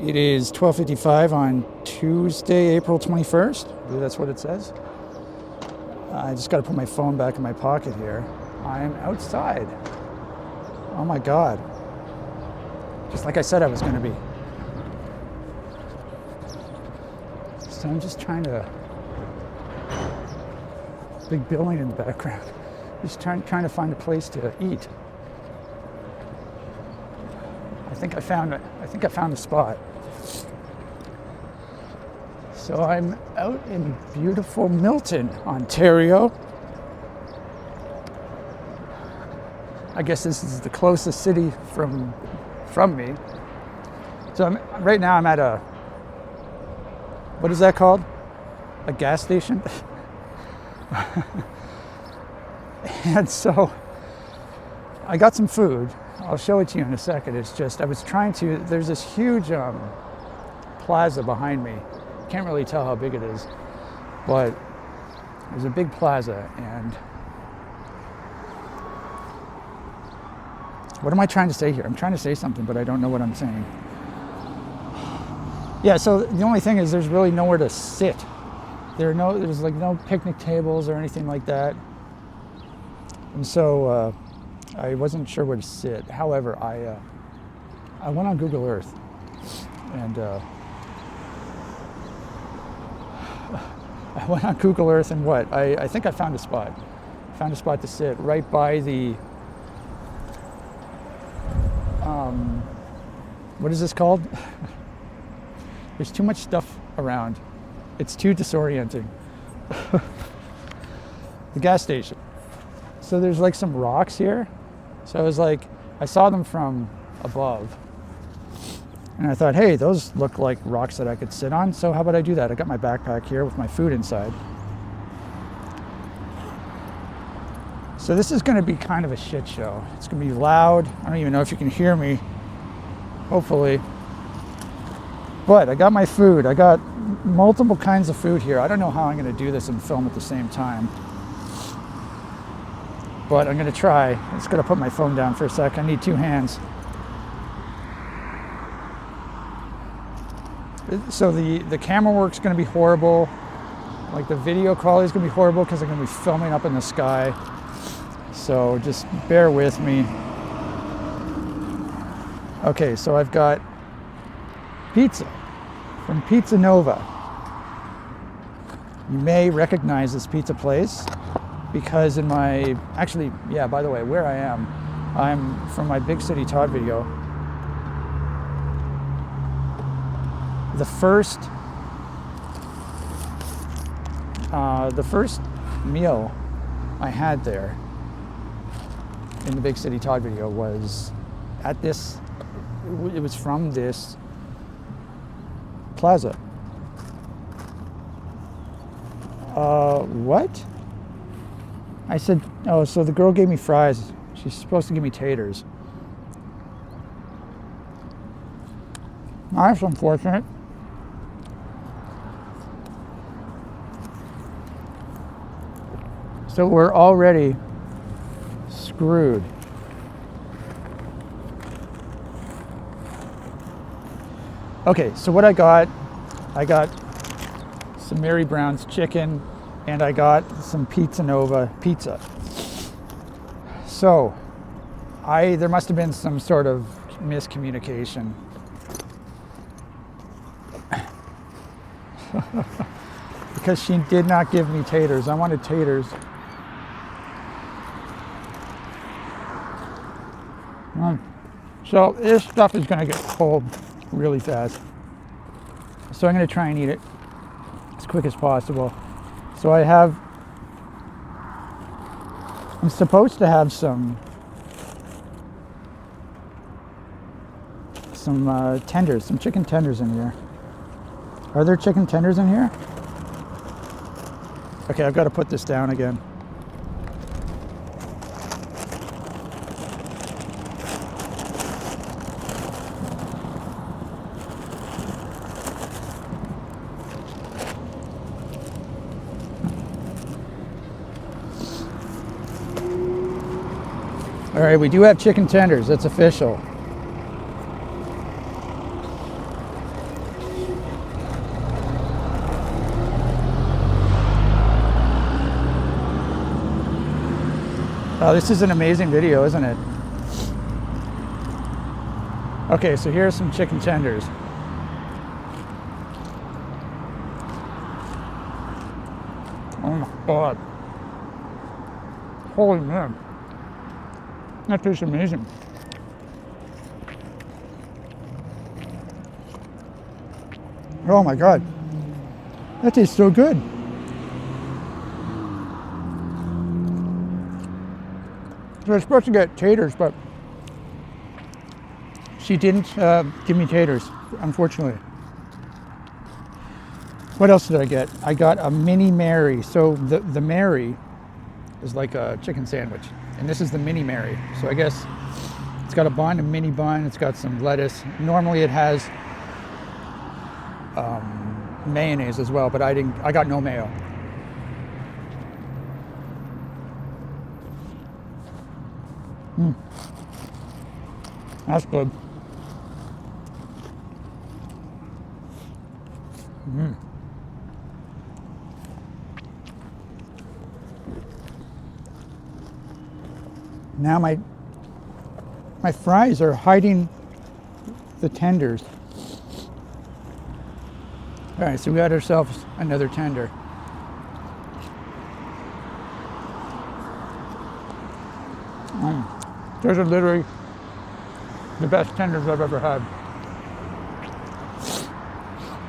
It is 12:55 on Tuesday, April 21st. I believe that's what it says. I just got to put my phone back in my pocket here. I'm outside. Oh my God. Just like I said I was going to be. So I'm just trying to... Big building in the background. Just trying to find a place to eat. I think I found a spot. So I'm out in beautiful Milton, Ontario. I guess this is the closest city from me. So right now I'm at a, what is that called? A gas station? And so I got some food. I'll show it to you in a second. It's just, there's this huge plaza behind me. Can't really tell how big it is, but there's a big plaza. And what am I trying to say here? I'm trying to say something, but I don't know what I'm saying. Yeah, so the only thing is there's really nowhere to sit. There's like no picnic tables or anything like that. And so I wasn't sure where to sit. However, I went on Google Earth and what? I think I found a spot. Found a spot to sit right by the, what is this called? There's too much stuff around. It's too disorienting. The gas station. So there's like some rocks here. So I saw them from above. And I thought, hey, those look like rocks that I could sit on. So how about I do that? I got my backpack here with my food inside. So this is going to be kind of a shit show. It's going to be loud. I don't even know if you can hear me. Hopefully. But I got my food. I got multiple kinds of food here. I don't know how I'm going to do this and film at the same time. But I'm going to try. I'm just going to put my phone down for a sec. I need two hands. So the camera work's going to be horrible. Like the video quality is going to be horrible because I'm going to be filming up in the sky. So just bear with me. Okay, so I've got pizza from Pizza Nova. You may recognize this pizza place because by the way, where I am, I'm from my Big City Todd video. The first meal I had there in the Big City Todd video was at this, it was from this plaza. What? I said, oh, so the girl gave me fries. She's supposed to give me taters. That's unfortunate. So we're already screwed. Okay, so what I got some Mary Brown's chicken, and I got some Pizza Nova pizza. So there must have been some sort of miscommunication. Because she did not give me taters. I wanted taters. So this stuff is going to get cold really fast. So I'm going to try and eat it as quick as possible. So I'm supposed to have some tenders, some chicken tenders in here. Are there chicken tenders in here? Okay, I've got to put this down again. All right, we do have chicken tenders. That's official. Oh, this is an amazing video, isn't it? Okay, so here's some chicken tenders. Oh my God. Holy man. That tastes amazing. Oh my God. That tastes so good. So I was supposed to get taters, but she didn't give me taters, unfortunately. What else did I get? I got a mini Mary. So the Mary is like a chicken sandwich, and this is the mini Mary. So I guess it's got a bun, a mini bun. It's got some lettuce. Normally it has mayonnaise as well, but I didn't. I got no mayo. That's good. Now my fries are hiding the tenders. All right, so we got ourselves another tender. Those are literally the best tenders I've ever had.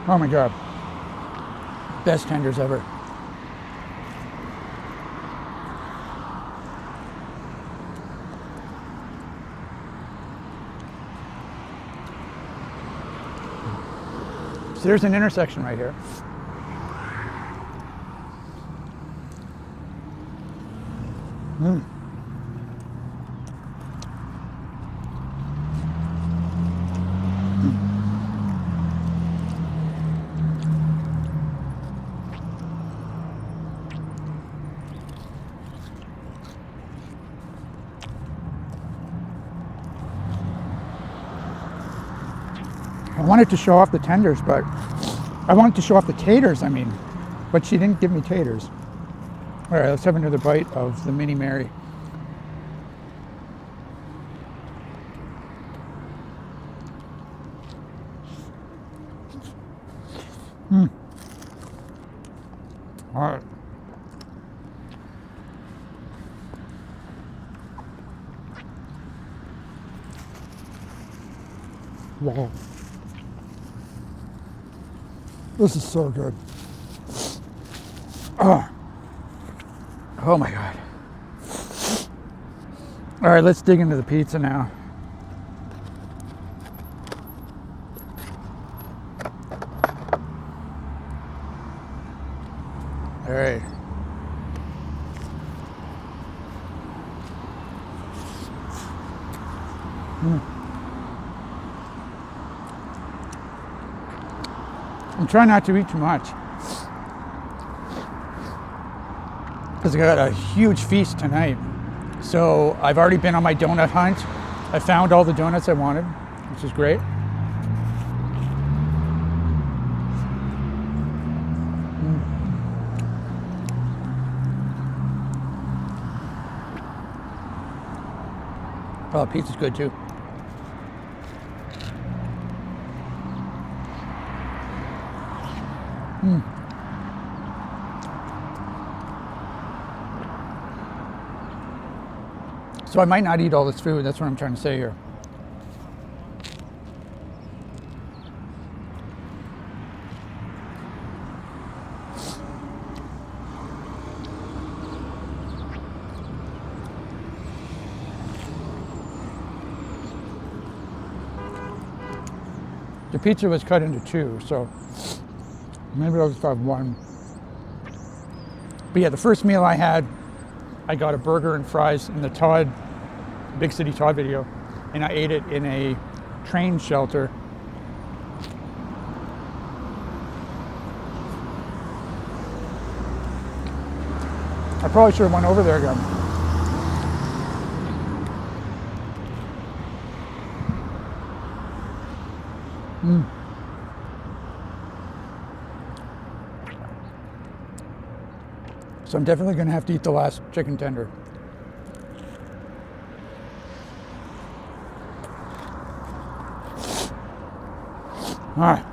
Oh my God. Best tenders ever. So there's an intersection right here. I wanted to show off the tenders, but I wanted to show off the taters, I mean, but she didn't give me taters. All right, let's have another bite of the mini Mary. All right. Wow. This is so good. Oh my God. All right, let's dig into the pizza now. All right. I'm trying not to eat too much because I got a huge feast tonight. So I've already been on my donut hunt. I found all the donuts I wanted, which is great. Oh, pizza's good too. So I might not eat all this food. That's what I'm trying to say here. The pizza was cut into two, so maybe I'll just have one. But yeah, the first meal I had, I got a burger and fries in the Todd, Big City Todd video, and I ate it in a train shelter. I probably should have went over there again. So I'm definitely going to have to eat the last chicken tender. All right.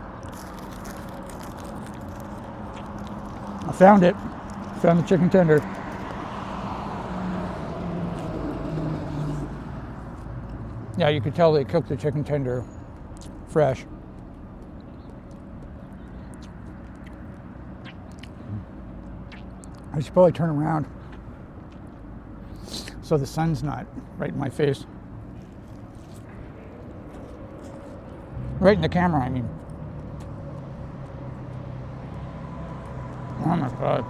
I found it. Found the chicken tender. Yeah, you could tell they cooked the chicken tender fresh. I should probably turn around so the sun's not right in my face. Right in the camera, I mean. Oh my God.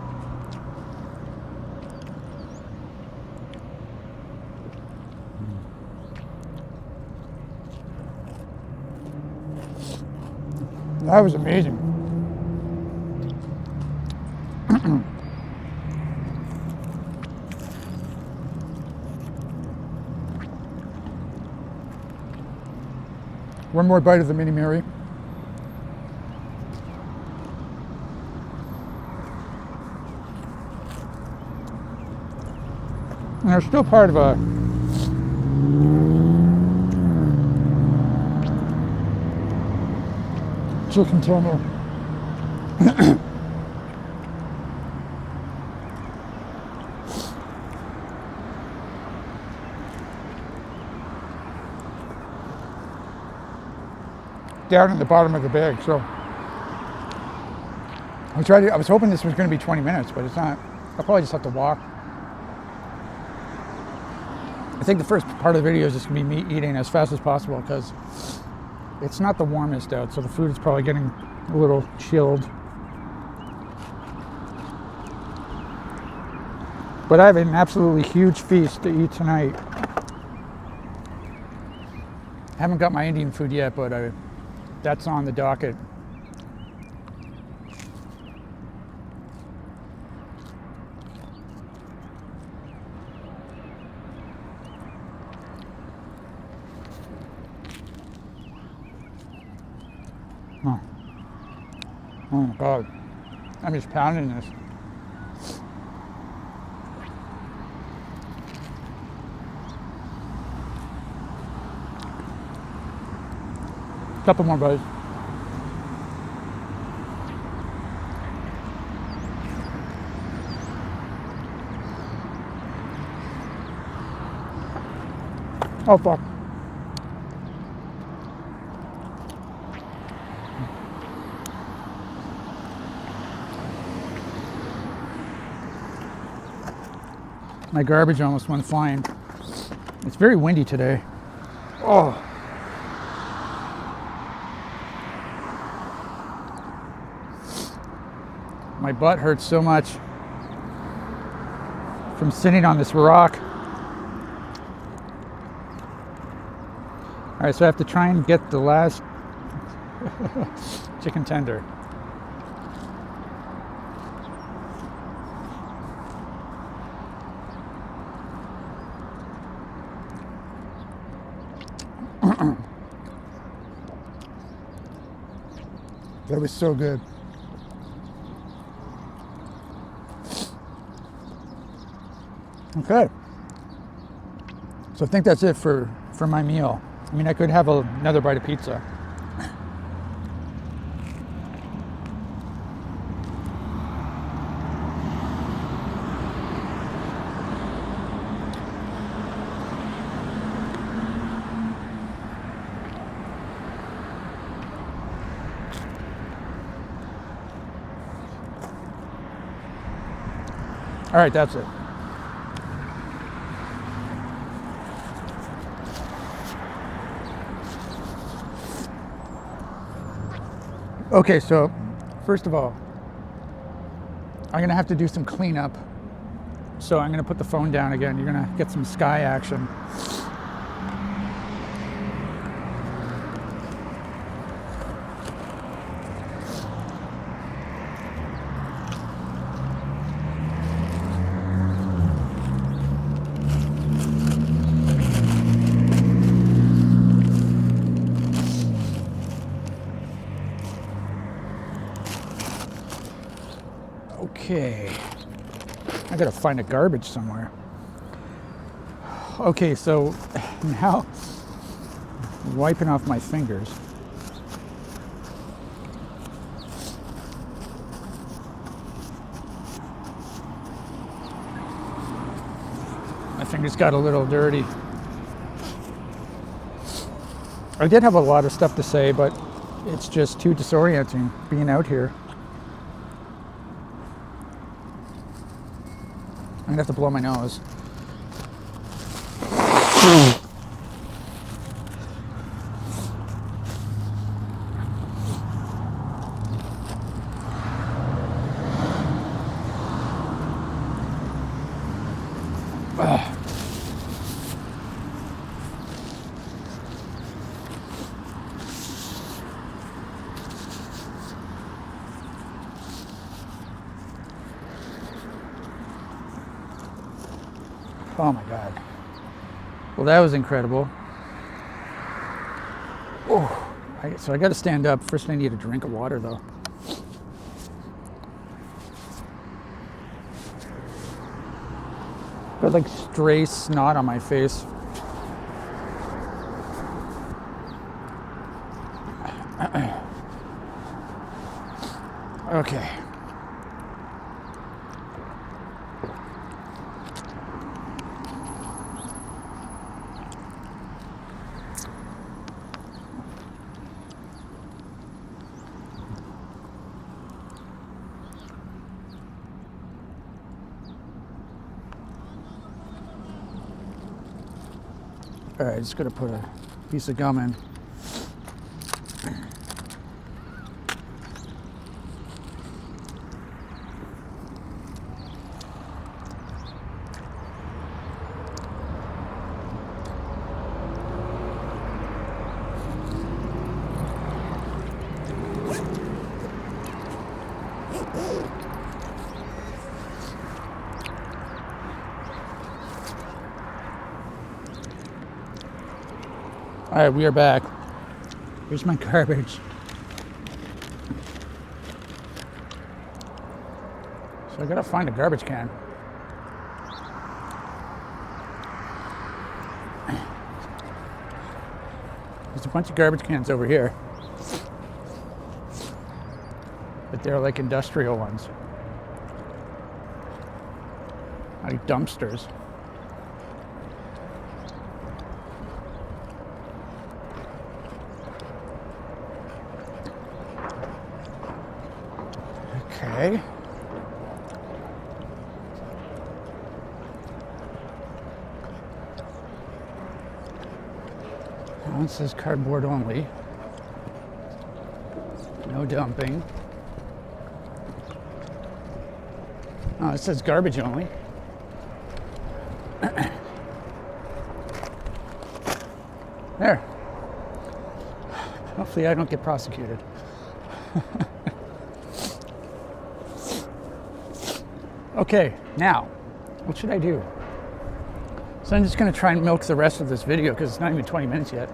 That was amazing. One more bite of the Mini Mary. And they're still part of a chicken tender. Down in the bottom of the bag, so I was hoping this was going to be 20 minutes, but it's not. I'll probably just have to walk. I think the first part of the video is just going to be me eating as fast as possible because it's not the warmest out, so the food is probably getting a little chilled. But I have an absolutely huge feast to eat tonight. I haven't got my Indian food yet, but that's on the docket. Oh. Oh my God. I'm just pounding this. Couple more bites. Oh fuck. My garbage almost went flying. It's very windy today. Oh. My butt hurts so much from sitting on this rock. All right, so I have to try and get the last chicken tender. That was so good. Okay. So I think that's it for my meal. I mean, I could have another bite of pizza. All right, that's it. Okay, so first of all, I'm gonna have to do some cleanup. So I'm gonna put the phone down again. You're gonna get some sky action. Okay, I gotta find a garbage somewhere. Okay, so now wiping off my fingers. fingers got a little dirty. I did have a lot of stuff to say, but it's just too disorienting being out here. I'm gonna have to blow my nose. Oh my God. Well, that was incredible. Oh, so I got to stand up. First, I need a drink of water, though. Got like stray snot on my face. Okay. All right, just gonna put a piece of gum in. All right, we are back. Here's my garbage. So I gotta find a garbage can. There's a bunch of garbage cans over here, but they're like industrial ones, like dumpsters. Okay. That one says cardboard only. No dumping. Oh, it says garbage only. There. Hopefully I don't get prosecuted. Okay, now, what should I do? So I'm just gonna try and milk the rest of this video because it's not even 20 minutes yet.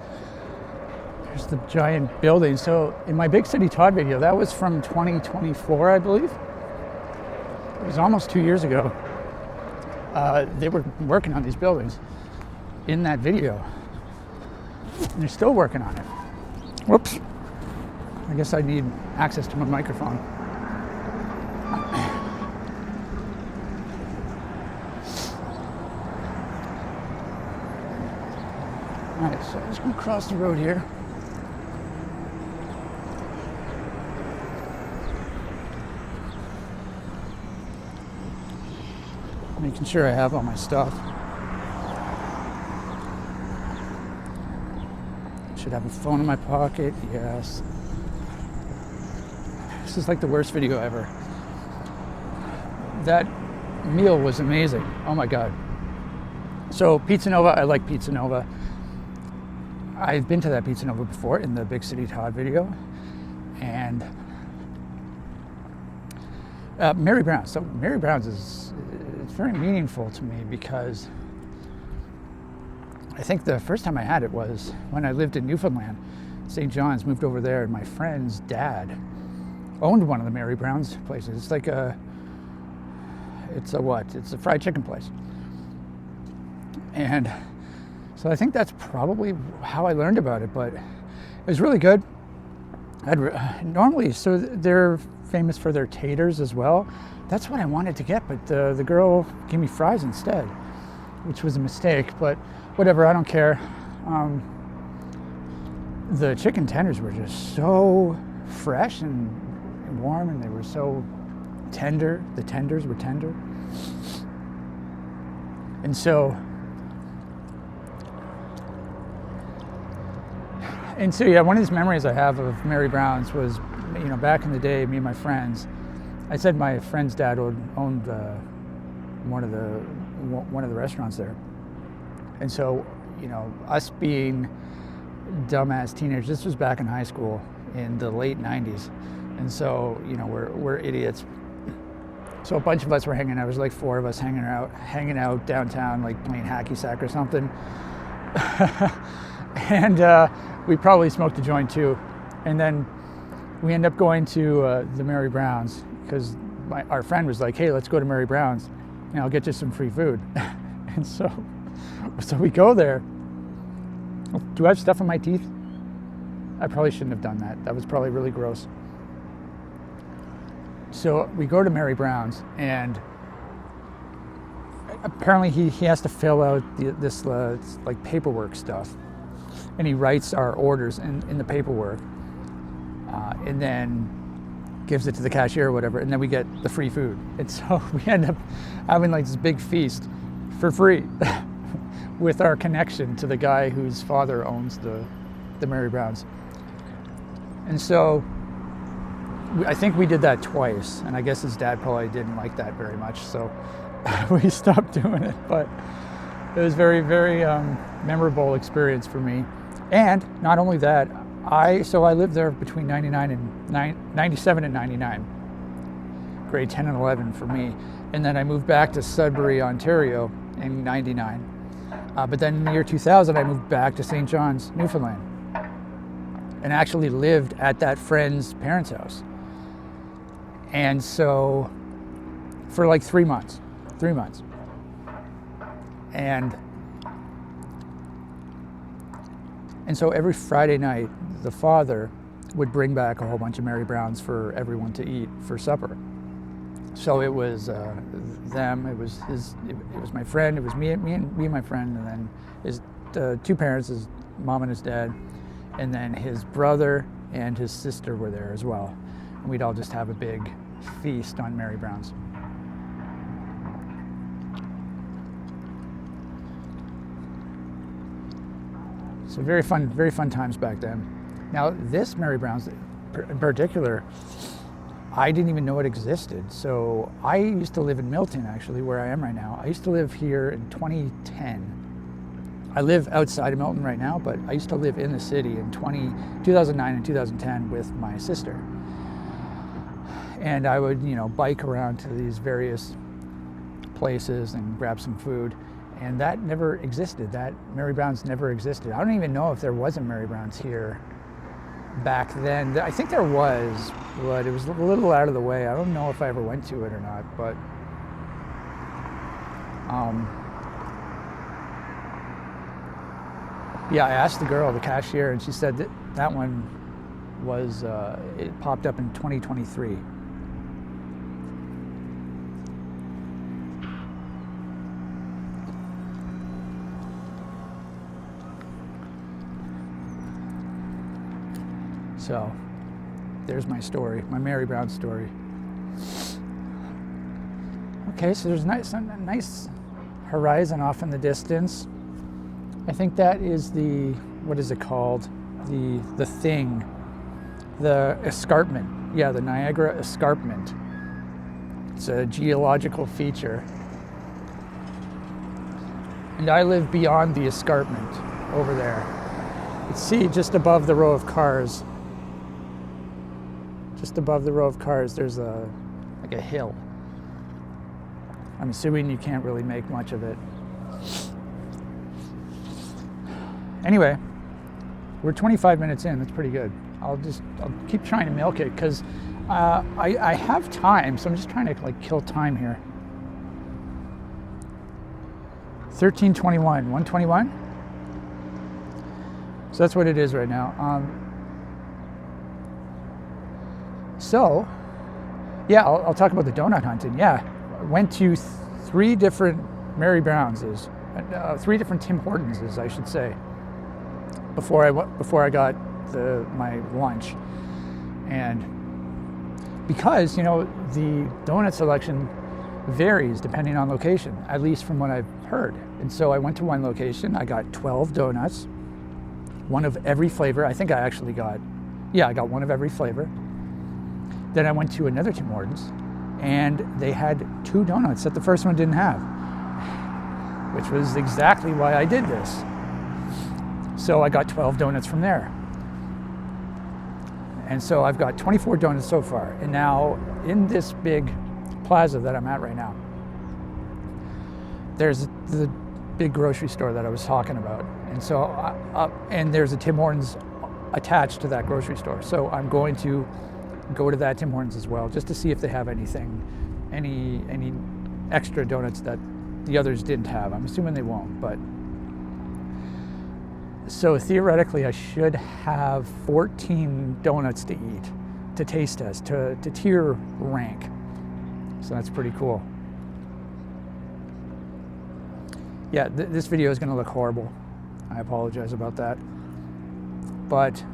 There's the giant building. So in my Big City Todd video, that was from 2024, I believe. It was almost 2 years ago. They were working on these buildings in that video. And they're still working on it. Whoops. I guess I need access to my microphone. All right, so I'm just gonna cross the road here. Making sure I have all my stuff. Should have a phone in my pocket, yes. This is like the worst video ever. That meal was amazing, oh my God. So Pizza Nova, I like Pizza Nova. I've been to that Pizza Nova before in the Big City Todd video. And Mary Brown's. So Mary Brown's it's very meaningful to me because I think the first time I had it was when I lived in Newfoundland. St. John's, moved over there, and my friend's dad owned one of the Mary Brown's places. It's like it's a fried chicken place. And so I think that's probably how I learned about it, but it was really good. Normally, so they're famous for their taters as well. That's what I wanted to get, but the girl gave me fries instead. which was a mistake, but whatever, I don't care. The chicken tenders were just so fresh and warm, and they were so tender. The tenders were tender. And so yeah, one of these memories I have of Mary Brown's was, back in the day, me and my friends, I said my friend's dad owned one of the restaurants there. And so, us being dumbass teenagers, this was back in high school in the late 90s. And so, we're idiots. So a bunch of us were hanging out. It was like 4 of us hanging out downtown, like playing hacky sack or something. And we probably smoked a joint too. And then we end up going to the Mary Brown's because our friend was like, hey, let's go to Mary Brown's and I'll get you some free food. And so we go there. Do I have stuff in my teeth? I probably shouldn't have done that. That was probably really gross. So we go to Mary Brown's, and apparently he has to fill out this like paperwork stuff, and he writes our orders in the paperwork, and then gives it to the cashier or whatever, and then we get the free food. And so we end up having like this big feast for free with our connection to the guy whose father owns the Mary Brown's. And so I think we did that twice, and I guess his dad probably didn't like that very much, so we stopped doing it. But it was very, very memorable experience for me. And not only that, I lived there between 97 and 99, grade 10 and 11 for me. And then I moved back to Sudbury, Ontario in 99. But then in the year 2000, I moved back to St. John's, Newfoundland, and actually lived at that friend's parents' house. And so for like 3 months. And so every Friday night, the father would bring back a whole bunch of Mary Brown's for everyone to eat for supper. So it was them, it was my friend, it was me and my friend, and then his 2 parents, his mom and his dad, and then his brother and his sister were there as well. And we'd all just have a big feast on Mary Brown's. So very fun times back then. Now this Mary Brown's in particular, I didn't even know it existed. So I used to live in Milton, actually, where I am right now. I used to live here in 2010. I live outside of Milton right now, but I used to live in the city in 2009 and 2010 with my sister. And I would, bike around to these various places and grab some food. And that never existed. That Mary Brown's never existed. I don't even know if there was a Mary Brown's here back then. I think there was, but it was a little out of the way. I don't know if I ever went to it or not, but yeah, I asked the girl, the cashier, and she said that one was, it popped up in 2023. So there's my story, my Mary Brown story. Okay, so there's a nice horizon off in the distance. I think that is what is it called? The thing, the escarpment. Yeah, the Niagara Escarpment. It's a geological feature. And I live beyond the escarpment over there. You see, just above the row of cars, there's like a hill. I'm assuming you can't really make much of it. Anyway, we're 25 minutes in. That's pretty good. I'll keep trying to milk it because I have time, so I'm just trying to kill time here. 13:21, 1:21. So that's what it is right now. So, yeah, I'll talk about the donut hunting. Yeah, I went to 3 different Mary Brown's 3 different Tim Hortonses, I should say, before I got my lunch. And because, you know, the donut selection varies depending on location, at least from what I've heard. And so I went to one location, I got 12 donuts, one of every flavor. I think I actually got one of every flavor. Then I went to another Tim Hortons, and they had 2 donuts that the first one didn't have, which was exactly why I did this. So I got 12 donuts from there. And so I've got 24 donuts so far. And now in this big plaza that I'm at right now, there's the big grocery store that I was talking about. And so, and there's a Tim Hortons attached to that grocery store. So I'm going to go to that Tim Hortons as well, just to see if they have any extra donuts that the others didn't have. I'm assuming they won't, but. So theoretically, I should have 14 donuts to eat, to taste test, to tier rank. So that's pretty cool. Yeah, this video is going to look horrible. I apologize about that. But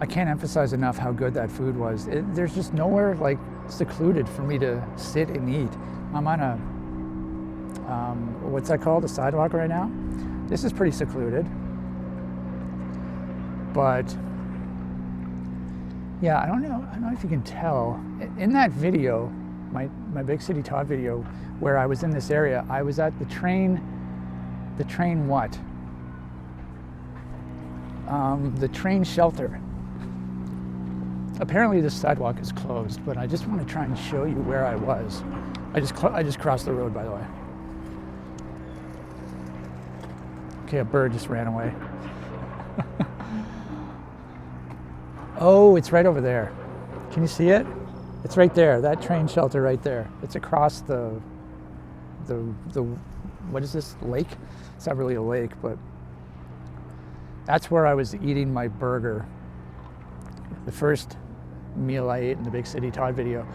I can't emphasize enough how good that food was. There's just nowhere like secluded for me to sit and eat. I'm on a, what's that called? A sidewalk right now. This is pretty secluded. But yeah, I don't know if you can tell. In that video, my Big City Todd video, where I was in this area, I was at the train what? The train shelter. Apparently this sidewalk is closed, but I just want to try and show you where I was. I just crossed the road, by the way. Okay, a bird just ran away. Oh, it's right over there. Can you see it? It's right there, that train shelter right there. It's across the what is this, lake? It's not really a lake, but that's where I was eating my burger. The first meal I ate in the Big City Todd video.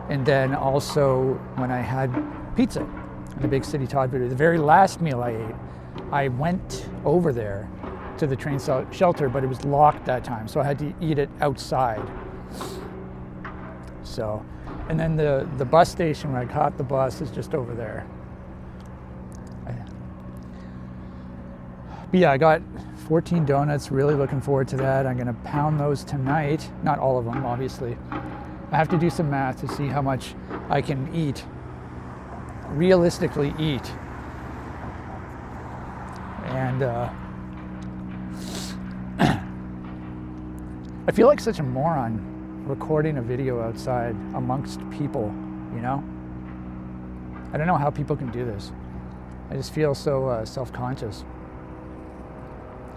And then also when I had pizza in the Big City Todd video, the very last meal I ate, I went over there to the train shelter, but it was locked that time, so I had to eat it outside. So, and then the bus station where I caught the bus is just over there. But yeah, I got 14 donuts, really looking forward to that. I'm gonna pound those tonight. Not all of them, obviously. I have to do some math to see how much I can eat, realistically eat. And I feel like such a moron recording a video outside amongst people, you know? I don't know how people can do this. I just feel so self-conscious.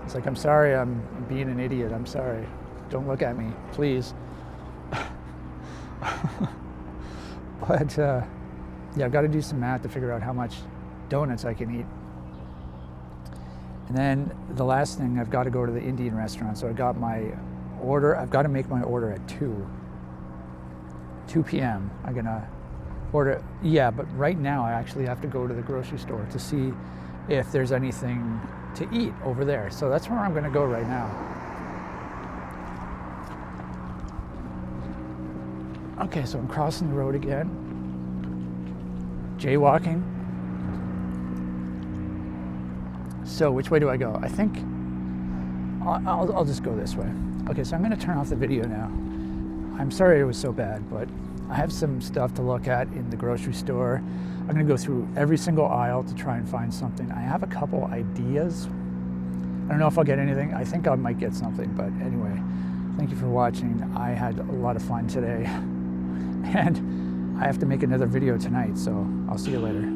It's like, I'm sorry, I'm being an idiot. I'm sorry. Don't look at me, please. But yeah, I've got to do some math to figure out how much donuts I can eat. And then the last thing, I've got to go to the Indian restaurant. So I got my order. I've got to make my order at 2 p.m. I'm gonna order. Yeah, but right now I actually have to go to the grocery store to see if there's anything to eat over there. So that's where I'm gonna go right now. Okay, so I'm crossing the road again. Jaywalking. So which way do I go? I think I'll just go this way. Okay, so I'm going to turn off the video now. I'm sorry it was so bad, but I have some stuff to look at in the grocery store. I'm going to go through every single aisle to try and find something. I have a couple ideas. I don't know if I'll get anything. I think I might get something, but anyway, thank you for watching. I had a lot of fun today, and I have to make another video tonight, so I'll see you later.